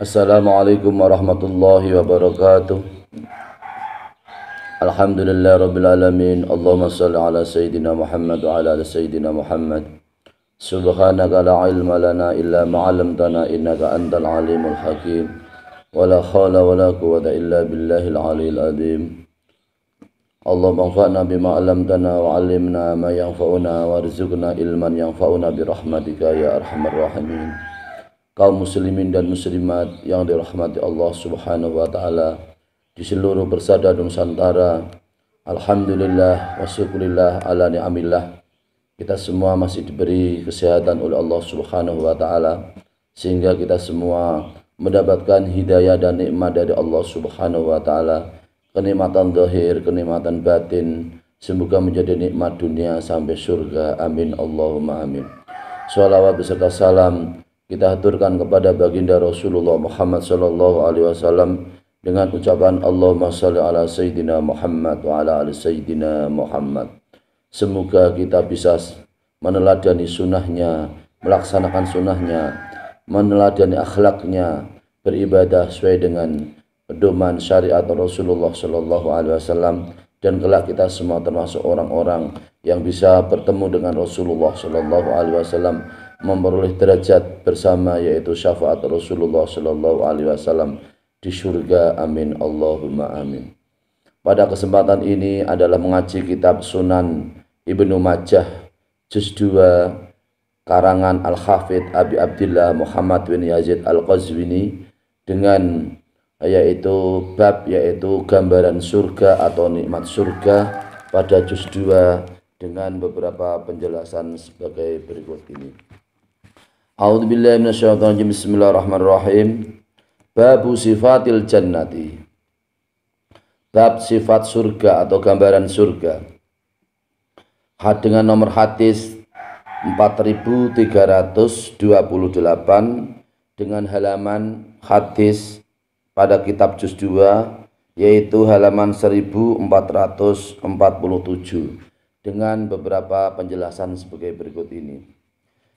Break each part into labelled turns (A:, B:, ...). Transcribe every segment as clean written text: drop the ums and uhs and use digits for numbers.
A: Assalamualaikum warahmatullahi wabarakatuh. Alhamdulillah rabbil alamin. Allahumma shalli ala sayyidina Muhammad wa ala ali sayyidina Muhammad. Subhanaka la ilma lana illa ma 'allamtana innaka antal alimul hakim. Wa la haula wa la quwwata illa billahil aliyil azim. Allahumma anfa'na bima 'allamtana wa 'allimna ma yanfa'una warzuqna ilman yanfa'una bi rahmatika ya arhamar rahimin. Kaum muslimin dan muslimat yang dirahmati Allah Subhanahu wa taala di seluruh persada Nusantara. Alhamdulillah wa syukurillah ala ni'amillah. Kita semua masih diberi kesehatan oleh Allah Subhanahu wa taala sehingga kita semua mendapatkan hidayah dan nikmat dari Allah Subhanahu wa taala, kenikmatan zahir, kenikmatan batin, semoga menjadi nikmat dunia sampai surga. Amin Allahumma amin. Shalawat beserta salam kita haturkan kepada baginda Rasulullah Muhammad sallallahu alaihi wasallam dengan ucapan Allahumma shalli ala sayyidina Muhammad wa ala ali sayyidina Muhammad. Semoga kita bisa meneladani sunnahnya, melaksanakan sunnahnya, meneladani akhlaknya, beribadah sesuai dengan pedoman syariat Rasulullah sallallahu alaihi wasallam, dan kelak kita semua termasuk orang-orang yang bisa bertemu dengan Rasulullah sallallahu alaihi wasallam, memperoleh derajat bersama yaitu syafaat Rasulullah sallallahu alaihi wasallam di surga. Amin Allahumma amin. Pada kesempatan ini adalah mengaji kitab Sunan Ibnu Majah juz 2 karangan Al-Hafidz Abi Abdillah Muhammad bin Yazid Al-Qazwini dengan yaitu bab yaitu gambaran surga atau nikmat surga pada juz 2 dengan beberapa penjelasan sebagai berikut ini. A'udzubillahi minasyaitonirrajim. Bismillahirrahmanirrahim. Babu sifatil jannati. Bab sifat surga atau gambaran surga. Dengan nomor hadis 4328 dengan halaman hadis pada kitab juz 2 yaitu halaman 1447 dengan beberapa penjelasan sebagai berikut ini.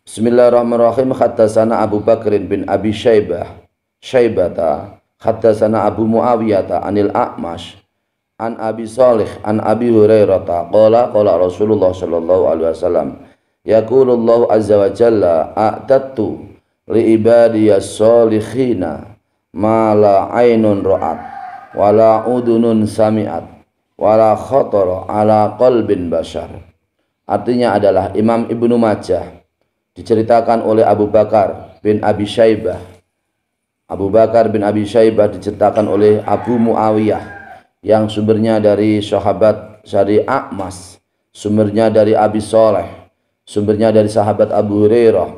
A: Bismillahirrahmanirrahim. Haddatsana Abu Bakr bin Abi Syaibata haddatsana Abu Muawiyah anil A'mash an Abi Shalih an Abi Hurairah qala Rasulullah sallallahu alaihi wasallam yaqulullahu azza wa jalla a'tattu li ibadiyas shalihina ma la ainun ra'at wa la udunun sami'at wa la khatara ala qalbin bashar. Artinya adalah Imam Ibnu Majah diceritakan oleh Abu Bakar bin Abi Syaibah. Abu Bakar bin Abi Syaibah diceritakan oleh Abu Muawiyah yang sumbernya dari sahabat Syari'ah Mas, sumbernya dari Abi Shalih, sumbernya dari sahabat Abu Hurairah.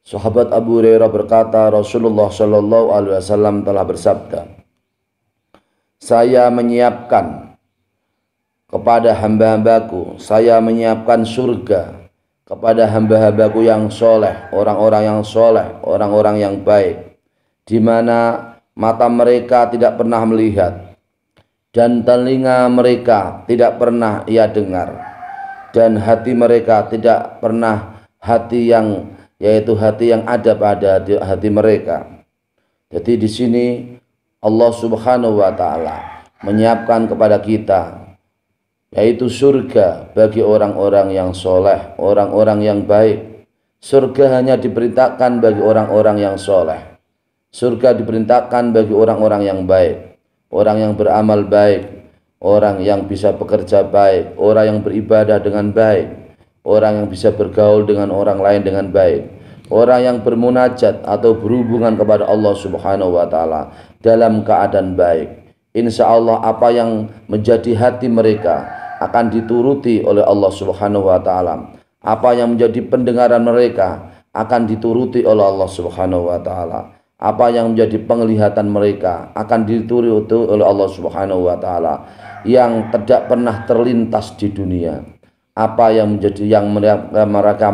A: Sahabat Abu Hurairah berkata, Rasulullah Shallallahu alaihi wasallam telah bersabda, saya menyiapkan kepada hamba-hambaku, saya menyiapkan surga kepada hamba-hambaku yang soleh, orang-orang yang soleh, orang-orang yang baik, di mana mata mereka tidak pernah melihat dan telinga mereka tidak pernah ia dengar dan hati mereka tidak pernah hati yang ada pada hati mereka. Jadi di sini Allah Subhanahu wa taala menyiapkan kepada kita yaitu surga bagi orang-orang yang soleh, orang-orang yang baik. Surga hanya diperintahkan bagi orang-orang yang soleh. Surga diperintahkan bagi orang-orang yang baik, orang yang beramal baik, orang yang bisa bekerja baik, orang yang beribadah dengan baik, orang yang bisa bergaul dengan orang lain dengan baik, orang yang bermunajat atau berhubungan kepada Allah Subhanahu wa taala dalam keadaan baik. Insya Allah apa yang menjadi hati mereka akan dituruti oleh Allah Subhanahu wa taala. Apa yang menjadi pendengaran mereka akan dituruti oleh Allah Subhanahu wa taala. Apa yang menjadi penglihatan mereka akan dituruti oleh Allah Subhanahu wa taala yang tidak pernah terlintas di dunia. Apa yang menjadi yang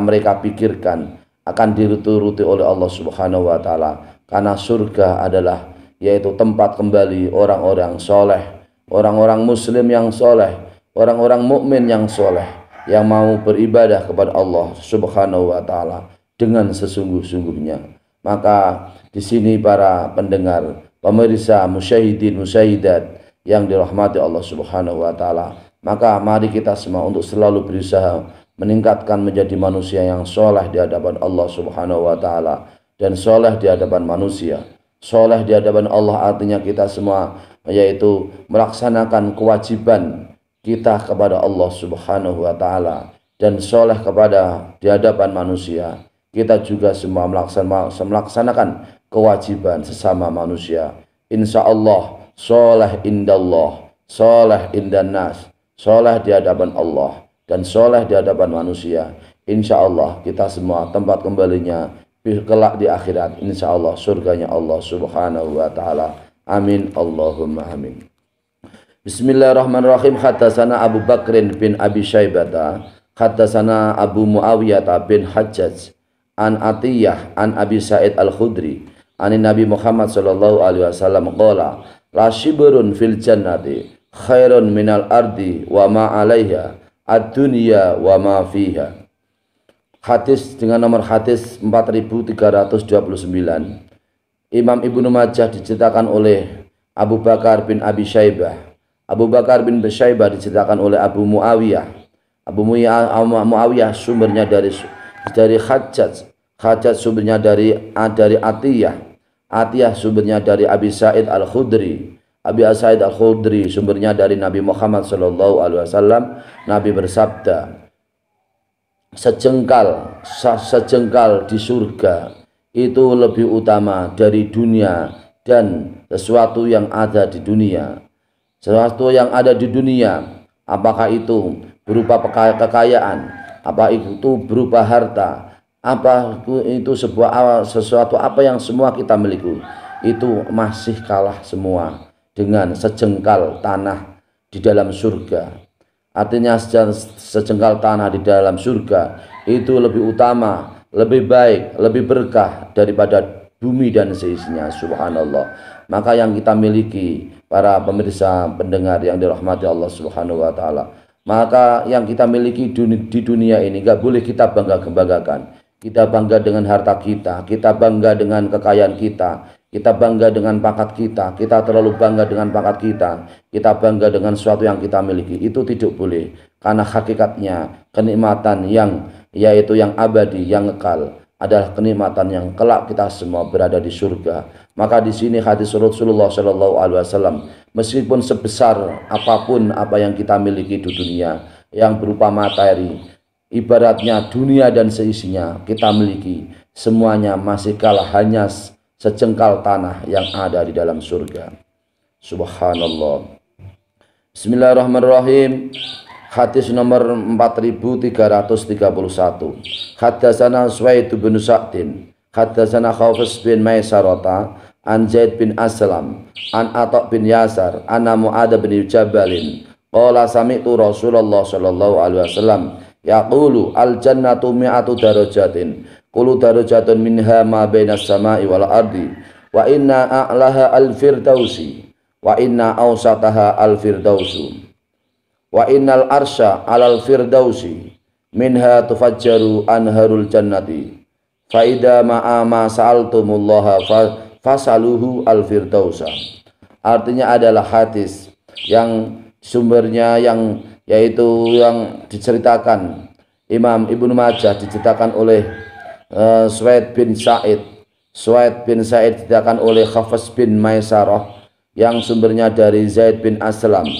A: mereka pikirkan akan dituruti oleh Allah Subhanahu wa taala, karena surga adalah yaitu tempat kembali orang-orang soleh, orang-orang muslim yang soleh, orang-orang mukmin yang soleh, yang mau beribadah kepada Allah Subhanahu wa taala dengan sesungguh-sungguhnya. Maka di sini para pendengar, pemirsa, musyahidin, musyahidat yang dirahmati Allah Subhanahu wa taala, maka mari kita semua untuk selalu berusaha meningkatkan menjadi manusia yang soleh di hadapan Allah Subhanahu wa taala. Dan soleh di hadapan manusia, soleh di hadapan Allah artinya kita semua yaitu melaksanakan kewajiban kita kepada Allah Subhanahu wa taala, dan soleh kepada di hadapan manusia kita juga semua melaksanakan kewajiban sesama manusia. Insya Allah soleh indallah, soleh indannas, soleh di hadapan Allah dan soleh di hadapan manusia. Insya Allah kita semua tempat kembalinya kelak di akhirat, insya Allah surganya Allah Subhanahu wa taala. Amin Allahumma amin. Bismillahirrahmanirrahim. Haddatsana Abu Bakrin bin Abi Syaibata, haddatsana Abu Muawiyah bin Hajjaj an Atiyah an Abi Sa'id Al-Khudri an Nabi Muhammad sallallahu alaihi wasallam qala la shibrun fil jannati khairun minal ardi wa ma 'alaiha ad-dunya wa ma fiha. Hadis dengan nomor hadis 4329. Imam Ibnu Majah diceritakan oleh Abu Bakar bin Abi Syaibah. Abu Bakar bin Syaibah diceritakan oleh Abu Muawiyah. Abu Muawiyah sumbernya dari Hajjaj. Hajjaj sumbernya dari Atiyah. Atiyah sumbernya dari Abi Sa'id Al-Khudri. Abi Sa'id Al-Khudri sumbernya dari Nabi Muhammad sallallahu alaihi wasallam. Nabi bersabda, sejengkal di surga itu lebih utama dari dunia dan sesuatu yang ada di dunia. Sesuatu yang ada di dunia, apakah itu berupa kekayaan, apa itu berupa harta, apa itu sesuatu apa yang semua kita miliki, itu masih kalah semua dengan sejengkal tanah di dalam surga. Artinya sejengkal tanah di dalam surga itu lebih utama, lebih baik, lebih berkah daripada bumi dan seisinya. Subhanallah. Maka yang kita miliki, para pemirsa pendengar yang dirahmati Allah Subhanahu wa taala, maka yang kita miliki di dunia ini gak boleh kita bangga-banggakan. Kita bangga dengan harta kita bangga dengan kekayaan kita bangga dengan pangkat kita terlalu bangga dengan pangkat kita bangga dengan sesuatu yang kita miliki. Itu tidak boleh, karena hakikatnya kenikmatan yang yaitu yang abadi, yang kekal adalah kenikmatan yang kelak kita semua berada di surga. Maka di sini hadis Rasulullah Shallallahu Alaihi Wasallam, meskipun sebesar apapun apa yang kita miliki di dunia yang berupa materi, ibaratnya dunia dan seisinya kita miliki, semuanya masih kalah hanya sejengkal tanah yang ada di dalam surga. Subhanallah. Bismillahirrahmanirrahim. Hadis nomor 4331. Haddatsana Suwaid bin Sa'din, haddatsana Khawfas bin Maisarata an Zaid bin Aslam an Atha bin Yasar anna Mu'adz bin Jabalin qala sami'tu Rasulullah sallallahu alaihi wasallam yaqulu al jannatu mi'atu darajatin kullu darajatun minha ma bainas sama'i wal ardi wa inna a'laha al firdausi wa inna awsataha al firdausu wa innal arsya alal firdausi minha tufajjaru anharul jannati fa idza ma'a ma sa'altumullaha fasaluhu al firdausa. Artinya adalah hadis yang sumbernya yang yaitu yang diceritakan Imam Ibnu Majah, diceritakan oleh Suwaid bin Sa'id. Suwaid bin Sa'id diceritakan oleh Khafas bin Maisarah yang sumbernya dari Zaid bin Aslam.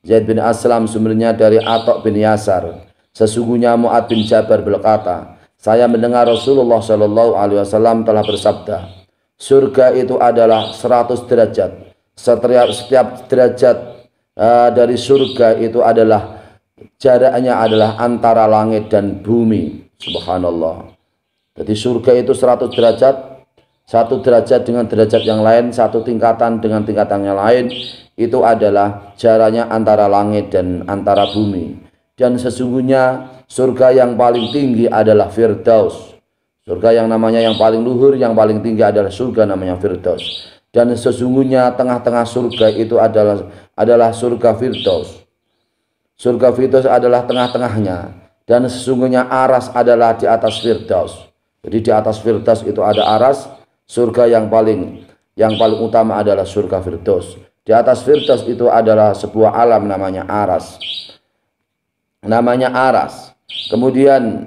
A: Zaid bin Aslam sumbernya dari Atha bin Yasar. Sesungguhnya Mu'adz bin Jabal berkata, saya mendengar Rasulullah Shallallahu Alaihi Wasallam telah bersabda, surga itu adalah 100 derajat. Setiap derajat dari surga itu adalah jaraknya adalah antara langit dan bumi. Subhanallah. Jadi surga itu 100 derajat, satu derajat dengan derajat yang lain, satu tingkatan dengan tingkatan yang lain, itu adalah jaraknya antara langit dan antara bumi. Dan sesungguhnya surga yang paling tinggi adalah Firdaus. Surga yang namanya yang paling luhur, yang paling tinggi adalah surga namanya Firdaus. Dan sesungguhnya tengah-tengah surga itu adalah surga Firdaus. Surga Firdaus adalah tengah-tengahnya, dan sesungguhnya aras adalah di atas Firdaus. Jadi di atas Firdaus itu ada aras, Surga yang paling utama adalah surga Firdaus. Di atas Firdaus itu adalah sebuah alam namanya Aras. Kemudian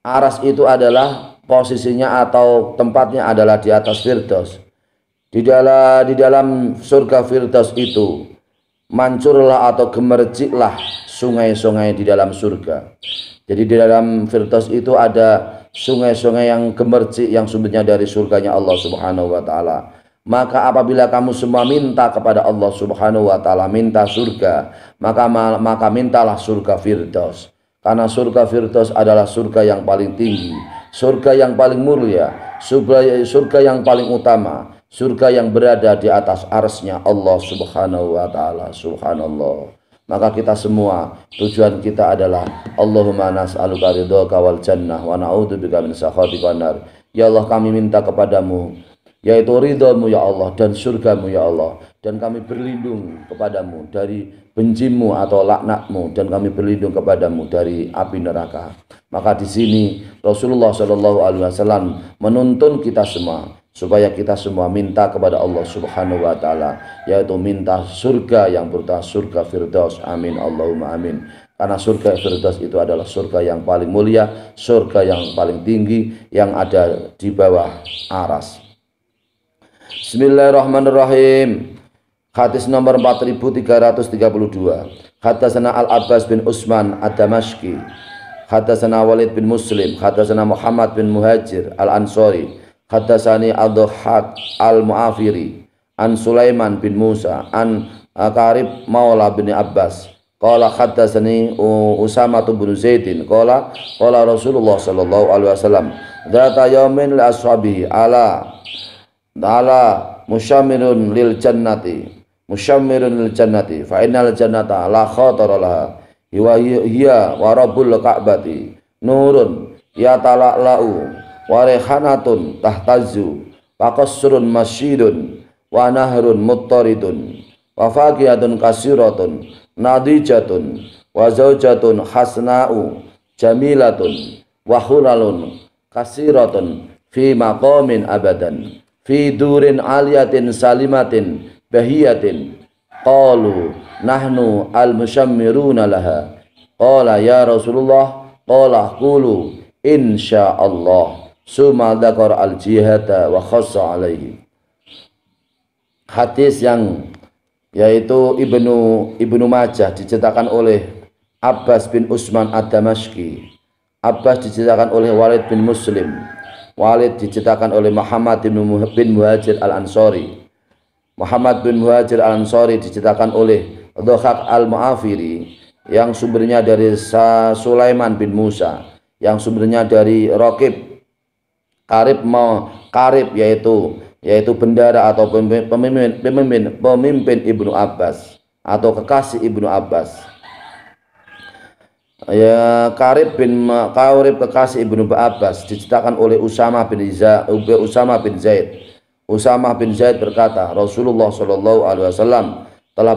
A: Aras itu adalah posisinya atau tempatnya adalah di atas Firdaus. Di dalam surga Firdaus itu mancurlah atau gemerciklah sungai-sungai di dalam surga. Jadi di dalam Firdaus itu ada sungai-sungai yang gemercik yang sumbernya dari surganya Allah Subhanahu wa taala. Maka apabila kamu semua minta kepada Allah Subhanahu wa taala, minta surga, maka mintalah surga Firdaus. Karena surga Firdaus adalah surga yang paling tinggi, surga yang paling mulia, surga yang paling utama, surga yang berada di atas arsy-Nya Allah Subhanahu wa taala. Subhanallah. Maka kita semua tujuan kita adalah Allahumma nas'aluka ridhaka wal jannah wa na'udzubika min sakhatika wan nar. Ya Allah, kami minta kepadamu yaitu ridhamu ya Allah dan surgamu ya Allah, dan kami berlindung kepadamu dari bencimu atau laknatmu, dan kami berlindung kepadamu dari api neraka. Maka di sini Rasulullah Shallallahu Alaihi Wasallam menuntun kita semua supaya kita semua minta kepada Allah Subhanahu wa taala, yaitu minta surga yang berupa surga Firdaus. Amin Allahumma amin. Karena surga Firdaus itu adalah surga yang paling mulia, surga yang paling tinggi yang ada di bawah aras. Bismillahirrahmanirrahim. Hadis nomor 4332. Hadatsana Al-Abbas bin Utsman Ad-Damashqi, hadatsana Walid bin Muslim, hadatsana Muhammad bin Muhajir Al-Ansari, hadatsani Ad-Dhahhak Al-Mu'afiri, an Sulaiman bin Musa, an Qarib Maula bin Abbas, qala hadatsani Usamah bin Zaidin, qala Rasulullah sallallahu alaihi wasallam, dzata yaumin li ashabihi ala musyamirun lil jannati fa innal jannata la khatara laha hiya wa rabbul ka'bati nurun yatala'la'u wa rehanatun tahtazu wa qasrun masyidun wa nahrun muttaridun wa faqihatun kasiratun nadijatun wa zaujatun hasna'u jamilatun wa hulalun kasiratun fi maqamin abadan fi durin aliyatin salimatin bahiyatin. Qalu nahnu al-mushammiruna laha. Qala ya Rasulullah, qala qulu insyaallah. Summa dzakara al-jihada wa khassa alaihi. Hadis yang yaitu Ibnu Majah diceritakan oleh Abbas bin Utsman Ad-Damashqi. Abbas diceritakan oleh Walid bin Muslim. Walid diceritakan oleh Muhammad bin Muhajir Al-Ansari. Muhammad bin Muhajir Al-Ansari diceritakan oleh Dhahhak Al-Mu'afiri yang sumbernya dari Sulaiman bin Musa, yang sumbernya dari Raqib Qarib yaitu bendara atau pemimpin Ibnu Abbas atau kekasih Ibnu Abbas. Ya, Qarib kekasih Ibnu Abbas diceritakan oleh Usamah bin Zaid. Usamah bin Zaid berkata, Rasulullah Shallallahu Alaihi Wasallam telah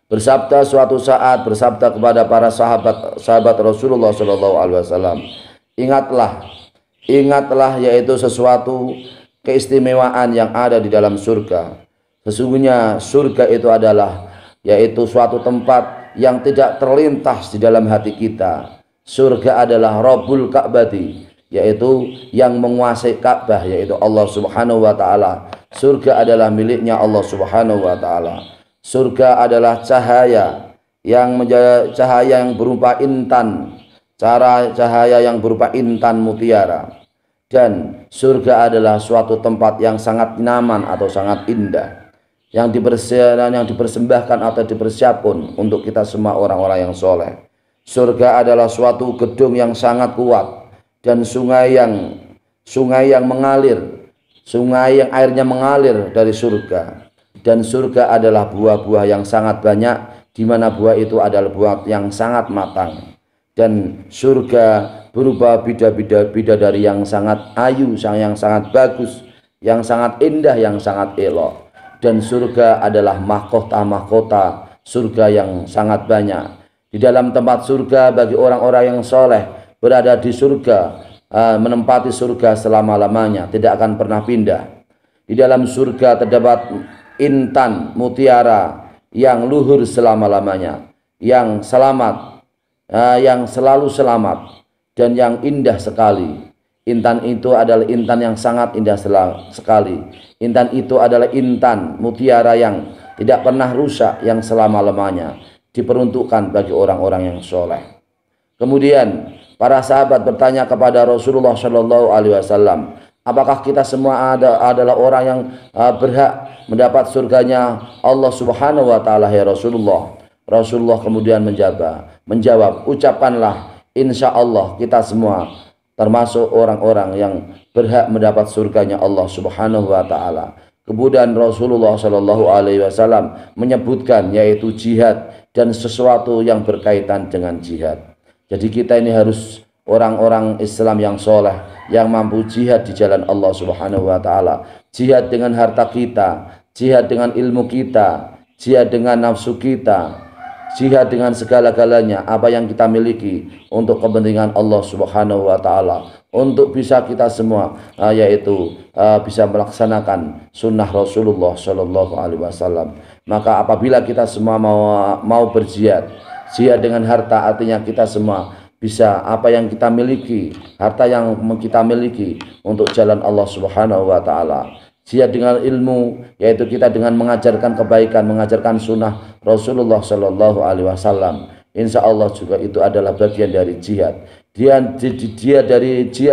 A: bersabda suatu saat kepada para sahabat Rasulullah Shallallahu Alaihi Wasallam, ingatlah yaitu sesuatu keistimewaan yang ada di dalam surga. Sesungguhnya surga itu adalah yaitu suatu tempat yang tidak terlintas di dalam hati kita. Surga adalah Rabbul Ka'bati, yaitu yang menguasai Ka'bah, yaitu Allah Subhanahu wa taala. Surga adalah miliknya Allah Subhanahu wa taala. Surga adalah cahaya yang berupa intan, cahaya yang berupa intan mutiara. Dan surga adalah suatu tempat yang sangat nyaman atau sangat indah, yang dipersembahkan atau dipersiapkan untuk kita semua orang-orang yang soleh. Surga adalah suatu gedung yang sangat kuat dan sungai yang airnya mengalir dari surga. Dan surga adalah buah-buah yang sangat banyak, di mana buah itu adalah buah yang sangat matang. Dan surga berupa bidadari yang sangat ayu, yang sangat bagus, yang sangat indah, yang sangat elok. Dan surga adalah mahkota surga yang sangat banyak. Di dalam tempat surga bagi orang-orang yang soleh berada di surga, menempati surga selama-lamanya, tidak akan pernah pindah. Di dalam surga terdapat intan mutiara yang luhur selama-lamanya, yang selamat, yang selalu selamat dan yang indah sekali. Intan itu adalah intan yang sangat indah sekali. Intan itu adalah intan mutiara yang tidak pernah rusak, yang selama-lamanya diperuntukkan bagi orang-orang yang soleh. Kemudian para sahabat bertanya kepada Rasulullah Shallallahu Alaihi Wasallam, apakah kita semua adalah orang yang berhak mendapat surganya Allah Subhanahu Wa Taala, ya Rasulullah? Rasulullah kemudian menjawab, ucapkanlah, insya Allah kita semua termasuk orang-orang yang berhak mendapat surganya Allah Subhanahu Wa Taala. Kemudian Rasulullah Shallallahu Alaihi Wasallam menyebutkan yaitu jihad dan sesuatu yang berkaitan dengan jihad. Jadi kita ini harus orang-orang Islam yang soleh, yang mampu jihad di jalan Allah Subhanahu Wa Taala. Jihad dengan harta kita, jihad dengan ilmu kita, jihad dengan nafsu kita, jihad dengan segala-galanya apa yang kita miliki untuk kepentingan Allah Subhanahu Wa Taala, untuk bisa kita semua yaitu bisa melaksanakan sunnah Rasulullah Shallallahu Alaihi Wasallam. Maka apabila kita semua mau berjihad, jihad dengan harta artinya kita semua bisa apa yang kita miliki, harta yang kita miliki untuk jalan Allah Subhanahu Wa Taala. Jihad dengan ilmu, yaitu kita dengan mengajarkan kebaikan, mengajarkan sunnah Rasulullah Shallallahu Alaihi Wasallam. Insya Allah juga itu adalah bagian dari jihad. Dia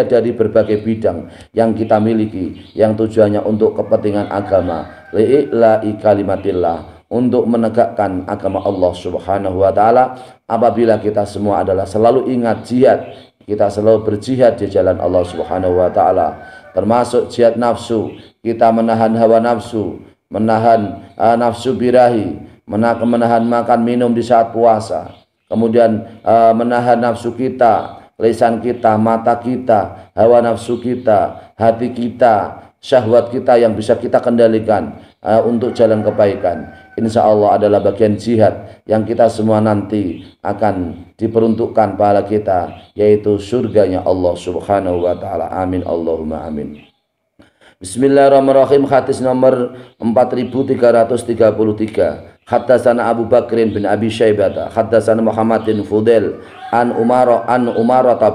A: dari berbagai bidang yang kita miliki, yang tujuannya untuk kepentingan agama, li'ila'i kalimatillah, untuk menegakkan agama Allah Subhanahu Wa Taala. Apabila kita semua adalah selalu ingat jihad, kita selalu berjihad di jalan Allah Subhanahu Wa Taala, termasuk jihad nafsu, kita menahan hawa nafsu, menahan nafsu birahi, menahan makan minum di saat puasa, kemudian menahan nafsu kita, lisan kita, mata kita, hawa nafsu kita, hati kita, syahwat kita yang bisa kita kendalikan untuk jalan kebaikan. Insya Allah adalah bagian jihad yang kita semua nanti akan diperuntukkan pahala kita, yaitu surganya Allah Subhanahu Wa Taala. Amin Allahumma amin. Bismillahirrahmanirrahim. Hadis nomor 4333. Haddatsana Abu Bakrin bin Abi Syaibah, haddatsana Muhammad bin Fudail an Umarah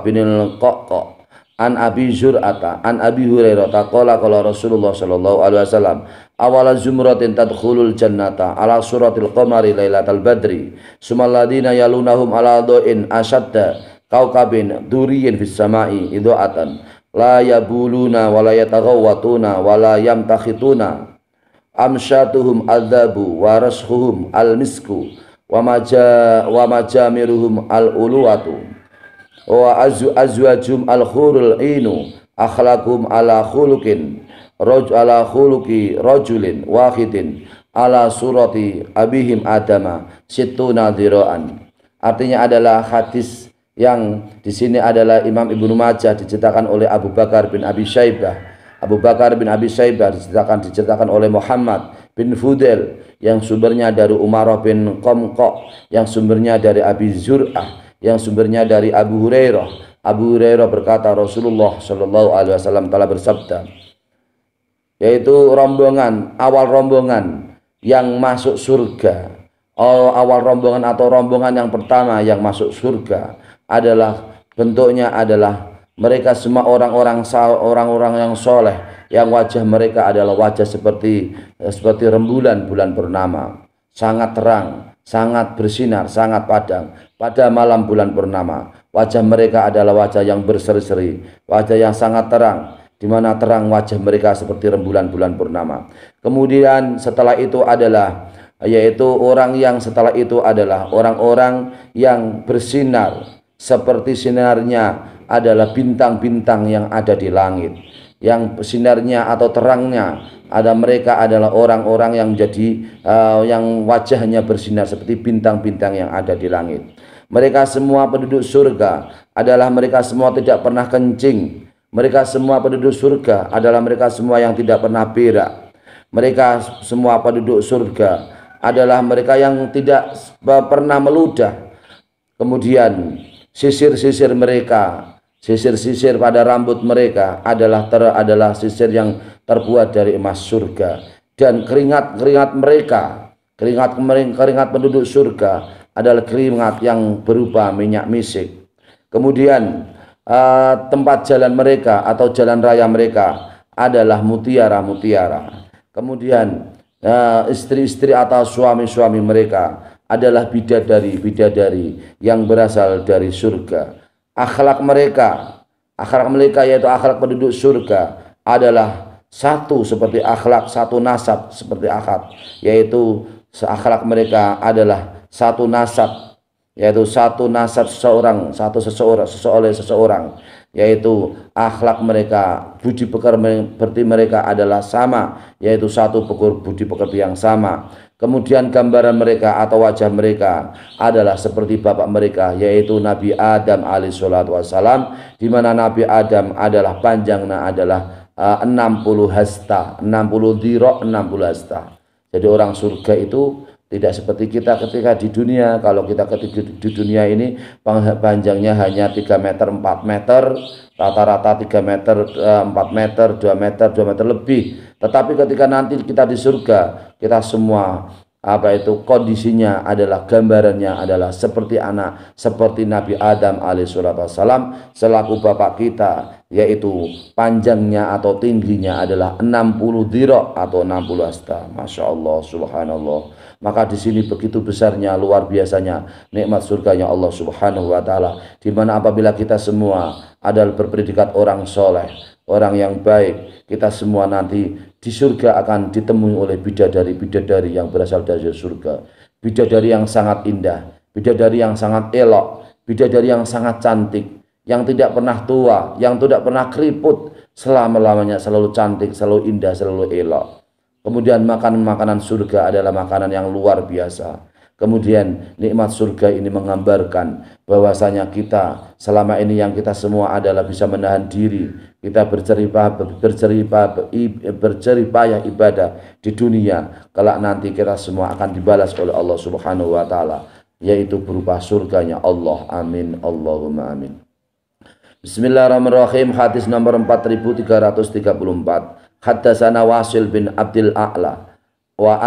A: bin al-Qaqqa an Abi Zur'ata an Abi Hurairah qala Rasulullah sallallahu alaihi wasallam, awala zumratin tadkhulul jannata ala suratil qamari lailatal badri sumal ladina yalunahum ala do'in asadda kaukabin duriyin fis samai idu'atan la yabuluna wa la yataghawwatuna wa la yamtakhituna amsyatuhum adzabu wa rashuhum al-misku wa majamiruhum al-uluwatu wa azwajum al-khurul inu akhlakum ala khuluqin ala khuluqi rajulin wahidin ala surati abihim adama situna dhiraan. Artinya adalah hadis yang di sini adalah Imam Ibnu Majah diceritakan oleh Abu Bakar bin Abi Syaibah. Abu Bakar bin Abi Syaibah diceritakan oleh Muhammad bin Fudail yang sumbernya dari Umarah bin Qamqa, yang sumbernya dari Abi Zur'ah, yang sumbernya dari Abu Hurairah. Abu Hurairah berkata Rasulullah Shallallahu Alaihi Wasallam telah bersabda, yaitu awal rombongan yang masuk surga, awal rombongan atau rombongan yang pertama yang masuk surga adalah bentuknya adalah mereka semua orang-orang yang soleh, yang wajah mereka adalah wajah seperti rembulan bulan purnama, sangat terang, sangat bersinar, sangat padang pada malam bulan purnama. Wajah mereka adalah wajah yang berseri-seri, wajah yang sangat terang, di mana terang wajah mereka seperti rembulan bulan purnama. Kemudian setelah itu adalah orang-orang yang bersinar seperti sinarnya adalah bintang-bintang yang ada di langit. Yang sinarnya atau terangnya mereka adalah orang-orang yang yang wajahnya bersinar seperti bintang-bintang yang ada di langit. Mereka semua penduduk surga adalah mereka semua tidak pernah kencing. Mereka semua penduduk surga adalah mereka semua yang tidak pernah berak. Mereka semua penduduk surga adalah mereka yang tidak pernah meludah. Kemudian sisir-sisir mereka Sisir-sisir pada rambut mereka adalah sisir yang terbuat dari emas surga. Dan keringat-keringat mereka, keringat penduduk surga adalah keringat yang berupa minyak misik. Kemudian tempat jalan mereka atau jalan raya mereka adalah mutiara-mutiara. Kemudian istri-istri atau suami-suami mereka adalah bidadari-bidadari yang berasal dari surga. Akhlak mereka yaitu akhlak penduduk surga adalah satu seperti akhlak satu nasab seperti akad, yaitu akhlak mereka adalah satu nasab, yaitu satu nasab seseorang, yaitu akhlak mereka, budi pekerti mereka adalah sama, yaitu satu budi pekerti yang sama. Kemudian gambaran mereka atau wajah mereka adalah seperti bapak mereka, yaitu Nabi Adam alaihissalatu wassalam, di mana Nabi Adam adalah panjangnya adalah 60 hasta, 60 dhira', 60 hasta. Jadi orang surga itu tidak seperti kita ketika di dunia. Kalau kita ketika di dunia ini panjangnya hanya 3 meter, 4 meter, rata-rata 3 meter, 4 meter, 2 meter, 2 meter lebih. Tetapi ketika nanti kita di surga, kita semua kondisinya adalah, gambarannya adalah seperti seperti Nabi Adam alaihissalam selaku bapak kita, yaitu panjangnya atau tingginya adalah 60 dhira' atau 60 hasta. Masya Allah, subhanallah. Maka di sini begitu besarnya, luar biasanya nikmat surganya Allah Subhanahu wa taala, di mana apabila kita semua adalah berpredikat orang soleh, orang yang baik, kita semua nanti di surga akan ditemui oleh bidadari-bidadari yang berasal dari surga. Bidadari yang sangat indah, bidadari yang sangat elok, bidadari yang sangat cantik, yang tidak pernah tua, yang tidak pernah keriput, selama-lamanya selalu cantik, selalu indah, selalu elok. Kemudian makanan-makanan surga adalah makanan yang luar biasa. Kemudian nikmat surga ini menggambarkan bahwasanya kita selama ini yang kita semua adalah bisa menahan diri, kita berjeripayah ibadah di dunia. Kelak nanti kita semua akan dibalas oleh Allah Subhanahu wa taala, yaitu berupa surganya Allah. Amin, Allahumma amin. Bismillahirrahmanirrahim. Hadis nomor 4334. Haddatsana Wasil bin Abdul A'la wa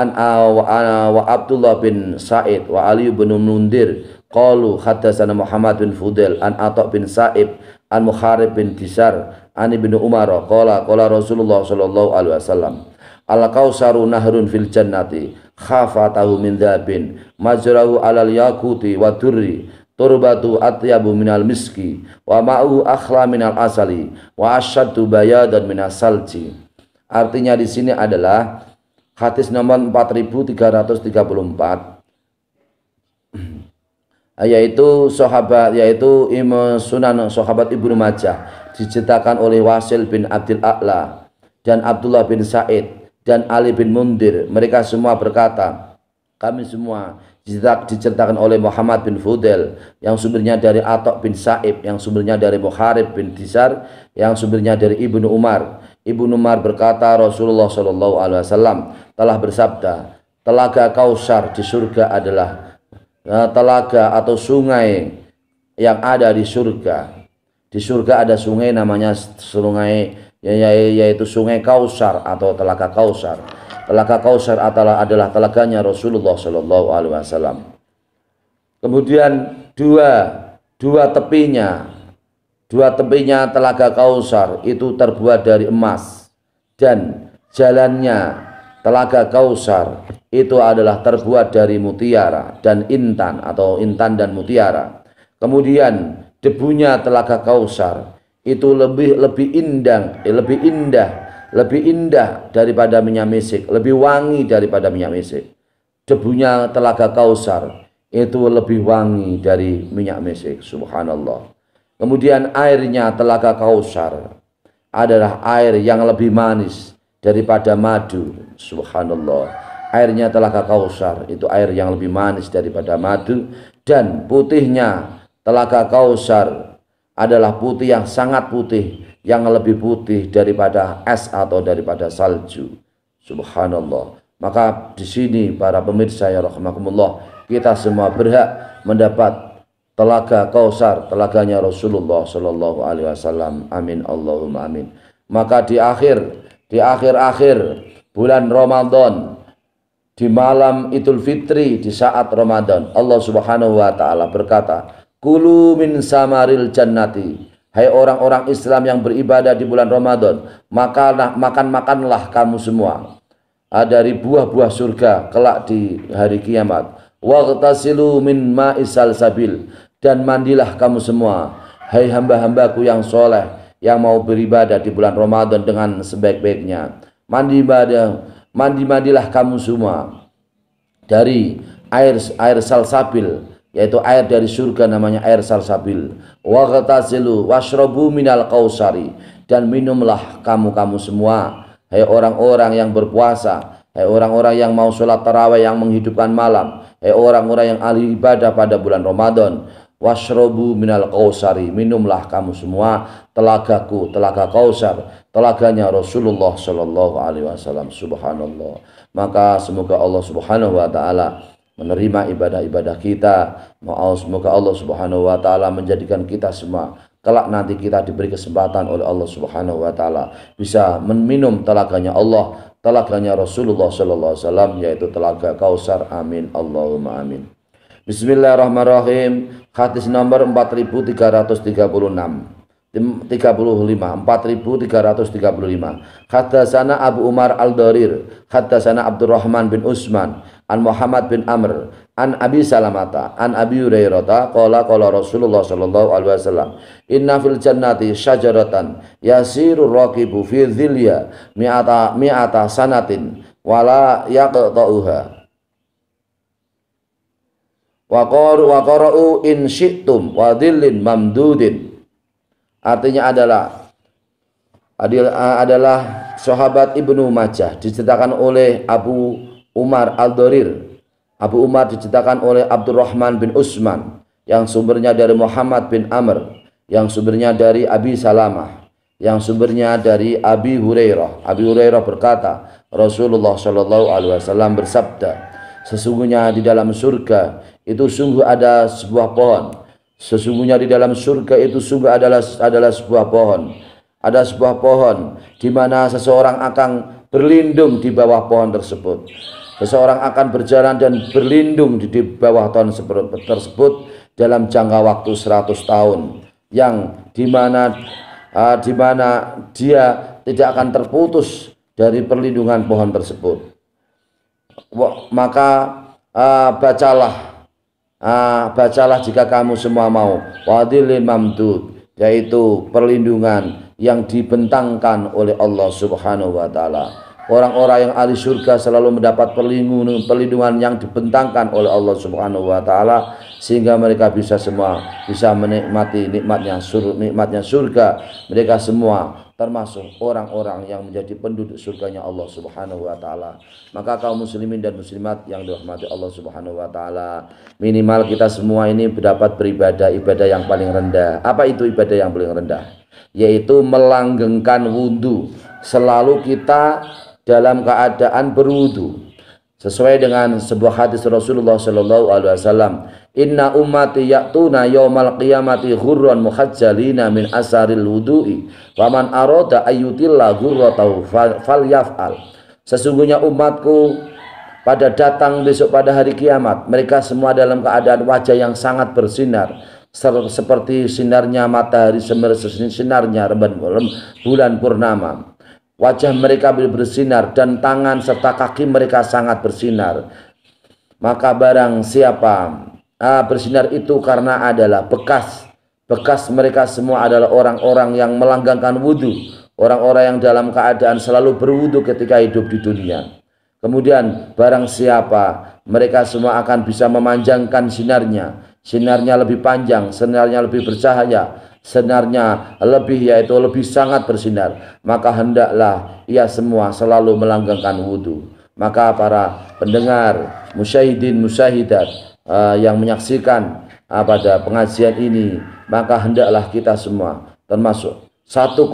A: Abdullah bin Sa'id wa Ali bin Mundir qalu haddatsana Muhammad bin Fudail an Atha bin Sa'ib an Muharib bin Disar an Ibnu Umar qala Rasulullah sallallahu alaihi wasallam al-kausaru nahrun fil jannati khafatahu min dzabin majrahu alal yaquti wa durri turbatu atyabu minal miski wa ma'u akhla minal asali wa asyaddu bayadan minas salji. Artinya di sini adalah hadis nomor 4334, yaitu Imam Sunan sahabat Ibnu Majah, diceritakan oleh Wasil bin Abdul A'la dan Abdullah bin Sa'id dan Ali bin Mundir. Mereka semua berkata, kami semua diceritakan oleh Muhammad bin Fudail yang sumbernya dari Atha bin Sa'ib, yang sumbernya dari Muharib bin Disar, yang sumbernya dari Ibnu Umar. Ibnu Umar berkata, Rasulullah Shallallahu Alaihi Wasallam telah bersabda, telaga Kausar di surga adalah telaga atau sungai yang ada di surga. Di surga ada sungai namanya yaitu sungai Kausar atau telaga Kausar. Telaga Kausar adalah telaganya Rasulullah Shallallahu Alaihi Wasallam. Kemudian dua tepinya telaga Kausar itu terbuat dari emas, dan jalannya telaga Kausar itu adalah terbuat dari mutiara dan intan atau intan dan mutiara. Kemudian debunya telaga Kausar itu lebih indah daripada minyak misik, lebih wangi daripada minyak misik. Debunya telaga Kausar itu lebih wangi dari minyak misik. Subhanallah. Kemudian airnya telaga Kausar adalah air yang lebih manis daripada madu. Subhanallah. Airnya telaga Kausar itu air yang lebih manis daripada madu, dan putihnya telaga Kausar adalah putih yang sangat putih, yang lebih putih daripada es atau daripada salju. Subhanallah. Maka di sini para pemirsa ya rahimakumullah, kita semua berhak mendapat telaga Kausar, telaganya Rasulullah sallallahu alaihi wasallam. Amin Allahumma amin. Maka di akhir bulan Ramadan, di malam Idul Fitri, di saat Ramadan, Allah Subhanahu wa taala berkata, "Kulu min samaril jannati." Hai orang-orang Islam yang beribadah di bulan Ramadan, makanlah kamu semua dari buah-buah surga kelak di hari kiamat. Waghtasilu min ma'isal sabil, dan mandilah kamu semua, hai hamba-hambaku yang soleh yang mau beribadah di bulan Ramadan dengan sebaik-baiknya. Mandilah kamu semua dari air salsabil, yaitu air dari surga namanya air salsabil. Waghtasilu washrabu minal kausari, dan minumlah kamu semua, hai orang-orang yang berpuasa, hai orang-orang yang mau sholat tarawih yang menghidupkan malam, hai orang-orang yang ahli ibadah pada bulan Ramadan. Washrabu minal kausari, minumlah kamu semua telagaku, telaga Kausar, telaganya Rasulullah sallallahu alaihi wasallam. Subhanallah. Maka semoga Allah Subhanahu wa taala menerima ibadah-ibadah kita. Semoga Allah Subhanahu wa taala menjadikan kita semua kelak nanti kita diberi kesempatan oleh Allah Subhanahu wa taala bisa meminum telaganya Allah, telaganya Rasulullah sallallahu alaihi wasallam, yaitu telaga Kausar. Amin Allahumma amin. Bismillahirrahmanirrahim. Hadis nomor 4335. 4335. Haddatsana Abu Umar Al-Darir, haddatsana Abdurrahman bin Utsman, an Muhammad bin Amr, an Abi Salamata, an Abi Hurairah, qala Rasulullah sallallahu alaihi wasallam, inna fil jannati syajaratan yasirur raqibu fi dhilya mi'ata sanatin wala yaqta'uha. Wa qara'u in syi'tum wa dhillin mamdudin. Artinya adalah sahabat Ibnu Majah, diceritakan oleh Abu Umar Al-Darir. Abu Umar diceritakan oleh Abdurrahman bin Utsman, yang sumbernya dari Muhammad bin Amr, yang sumbernya dari Abi Salamah, yang sumbernya dari Abi Hurairah. Abi Hurairah berkata, Rasulullah Shallallahu alaihi wasallam bersabda, sesungguhnya di dalam surga itu sungguh ada sebuah pohon. Sesungguhnya di dalam surga itu sungguh adalah sebuah pohon. Ada sebuah pohon di mana seseorang akan berlindung di bawah pohon tersebut. Seseorang akan berjalan dan berlindung di bawah pohon tersebut dalam jangka waktu 100 tahun, yang di mana dia tidak akan terputus dari perlindungan pohon tersebut. Maka bacalah jika kamu semua mau, wadilin mamdud, yaitu perlindungan yang dibentangkan oleh Allah Subhanahu wa taala. Orang-orang yang ahli surga selalu mendapat perlindungan yang dibentangkan oleh Allah Subhanahu wa taala, sehingga mereka bisa menikmati nikmatnya surga. Mereka semua termasuk orang-orang yang menjadi penduduk surganya Allah Subhanahu wa taala. Maka kaum muslimin dan muslimat yang dirahmati Allah Subhanahu wa taala, minimal kita semua ini dapat beribadah ibadah yang paling rendah. Apa itu ibadah yang paling rendah? Yaitu melanggengkan wudu. Selalu kita dalam keadaan berwudu. Sesuai dengan sebuah hadis Rasulullah sallallahu alaihi wasallam, inna ummati ya'tuna yaumal qiyamati ghurran muhajjalina min asaril wudu'i wa man arada ayyutilla ghurratahu falyaf'al. Sesungguhnya umatku pada datang besok pada hari kiamat, mereka semua dalam keadaan wajah yang sangat bersinar seperti sinarnya matahari, sinarnya bulan purnama. Wajah mereka bersinar dan tangan serta kaki mereka sangat bersinar. Maka barang siapa bersinar itu karena adalah bekas mereka semua adalah orang-orang yang melanggengkan wudu, orang-orang yang dalam keadaan selalu berwudu ketika hidup di dunia. Kemudian barang siapa mereka semua akan bisa memanjangkan sinarnya lebih panjang, sinarnya lebih bercahaya, sinarnya lebih sangat bersinar, maka hendaklah ia semua selalu melanggengkan wudu. Maka para pendengar, musyahidin, musyahidat yang menyaksikan pada pengajian ini, maka hendaklah kita semua termasuk satu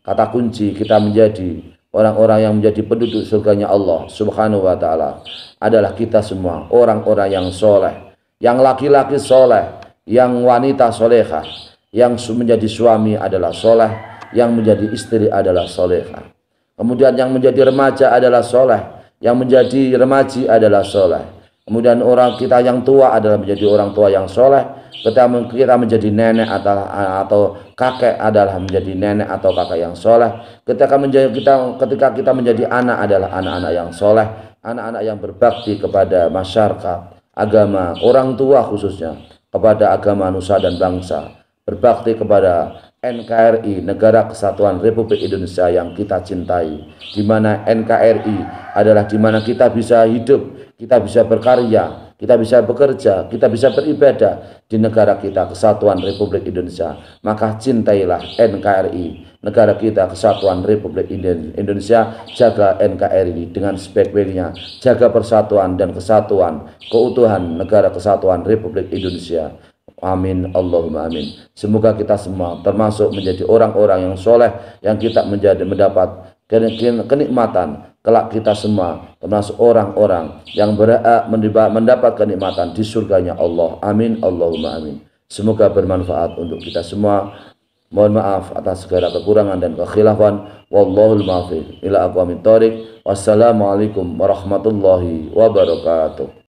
A: kata kunci kita menjadi orang-orang yang menjadi penduduk surganya Allah Subhanahu wa taala adalah kita semua orang-orang yang soleh, yang laki-laki soleh, yang wanita solehah, yang menjadi suami adalah soleh, yang menjadi istri adalah solehah. Kemudian yang menjadi remaja adalah soleh, yang menjadi remaji adalah soleh. Kemudian orang kita yang tua adalah menjadi orang tua yang soleh. Ketika kita menjadi nenek atau kakek adalah menjadi nenek atau kakek yang soleh. Ketika kita menjadi anak adalah anak-anak yang soleh, anak-anak yang berbakti kepada masyarakat, agama, orang tua khususnya, kepada agama nusa dan bangsa, berbakti kepada NKRI, Negara Kesatuan Republik Indonesia yang kita cintai, di mana NKRI adalah di mana kita bisa hidup, kita bisa berkarya, kita bisa bekerja, kita bisa beribadah di negara kita Kesatuan Republik Indonesia. Maka cintailah NKRI, negara kita Kesatuan Republik Indonesia. Jaga NKRI dengan sebaik-baiknya, jaga persatuan dan kesatuan, keutuhan negara Kesatuan Republik Indonesia. Amin, Allahumma amin. Semoga kita semua termasuk menjadi orang-orang yang soleh, yang kita mendapat kenikmatan kelak. Kita semua termasuk orang-orang yang mendapat kenikmatan di surganya Allah. Amin, Allahumma amin. Semoga bermanfaat untuk kita semua. Mohon maaf atas segala kekurangan dan kekhilafan. Wallahul muwaffiq ila aqwamit thoriq. Wassalamualaikum warahmatullahi wabarakatuh.